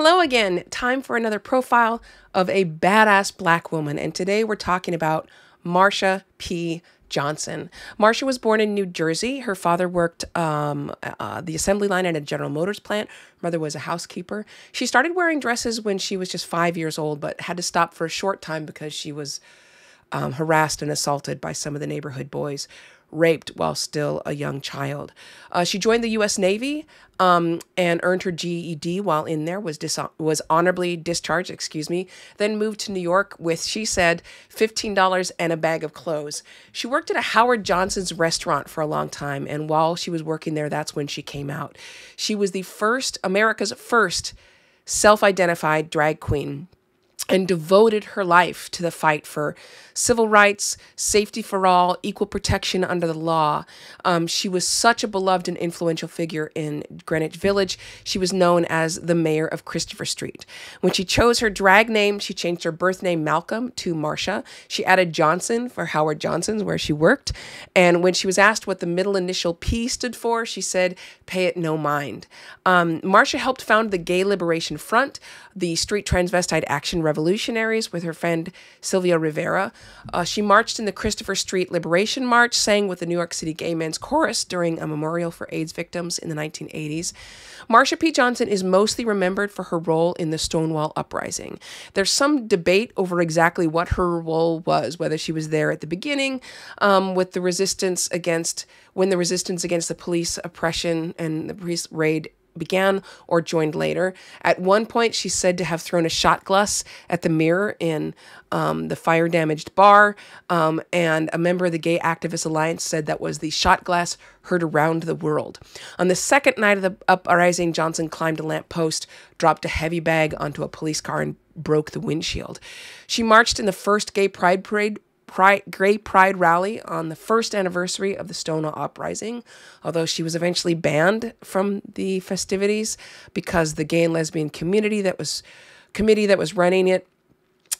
Hello again. Time for another profile of a badass black woman. And today we're talking about Marsha P. Johnson. Marsha was born in New Jersey. Her father worked the assembly line at a General Motors plant. Her mother was a housekeeper. She started wearing dresses when she was just 5 years old, but had to stop for a short time because she was harassed and assaulted by some of the neighborhood boys, raped while still a young child. She joined the U.S. Navy and earned her GED while in there, was honorably discharged, then moved to New York with, she said, $15 and a bag of clothes. She worked at a Howard Johnson's restaurant for a long time, and while she was working there, that's when she came out. She was America's first self-identified drag queen, and devoted her life to the fight for civil rights, safety for all, equal protection under the law. She was such a beloved and influential figure in Greenwich Village. She was known as the mayor of Christopher Street. When she chose her drag name, she changed her birth name Malcolm to Marsha. She added Johnson for Howard Johnson's, where she worked. And when she was asked what the middle initial P stood for, she said, "Pay it no mind." Marsha helped found the Gay Liberation Front, the Street Transvestite Action Revolutionaries, with her friend Sylvia Rivera. She marched in the Christopher Street Liberation March, sang with the New York City Gay Men's Chorus during a memorial for AIDS victims in the 1980s. Marsha P. Johnson is mostly remembered for her role in the Stonewall Uprising. There's some debate over exactly what her role was, whether she was there at the beginning with the resistance against, when the resistance against the police oppression and the police raid began, or joined later. At one point, she's said to have thrown a shot glass at the mirror in the fire-damaged bar, and a member of the Gay Activist Alliance said that was the shot glass heard around the world. On the second night of the uprising, Johnson climbed a lamppost, dropped a heavy bag onto a police car, and broke the windshield. She marched in the first Gay Pride rally on the first anniversary of the Stonewall Uprising, although she was eventually banned from the festivities because the gay and lesbian committee that was running it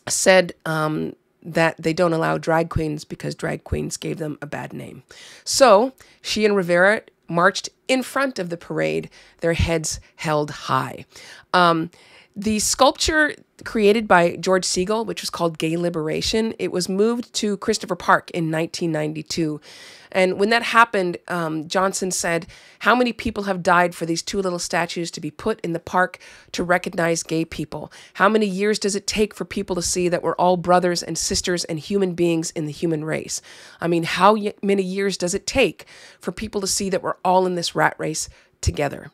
said that they don't allow drag queens because drag queens gave them a bad name. So she and Rivera marched in front of the parade, their heads held high. The sculpture created by George Segal, which was called Gay Liberation, it was moved to Christopher Park in 1992. And when that happened, Johnson said, "How many people have died for these two little statues to be put in the park to recognize gay people? How many years does it take for people to see that we're all brothers and sisters and human beings in the human race? I mean, how many years does it take for people to see that we're all in this rat race together?"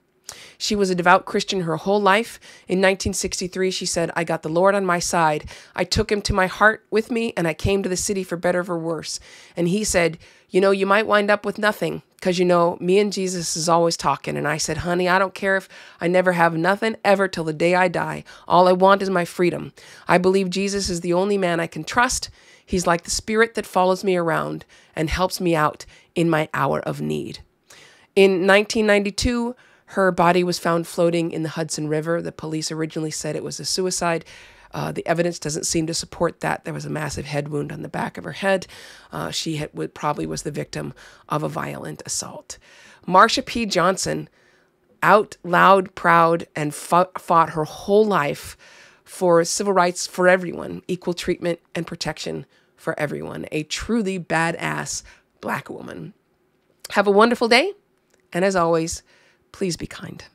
She was a devout Christian her whole life. In 1963, she said, "I got the Lord on my side. I took him to my heart with me, and I came to the city for better or for worse. And he said, you might wind up with nothing, because, me and Jesus is always talking." And I said, "Honey, I don't care if I never have nothing ever till the day I die. All I want is my freedom. I believe Jesus is the only man I can trust. He's like the spirit that follows me around and helps me out in my hour of need." In 1992, her body was found floating in the Hudson River. The police originally said it was a suicide. The evidence doesn't seem to support that. There was a massive head wound on the back of her head. She probably was the victim of a violent assault. Marsha P. Johnson, out loud, proud, and fought her whole life for civil rights for everyone, equal treatment and protection for everyone. A truly badass black woman. Have a wonderful day. And as always, please be kind.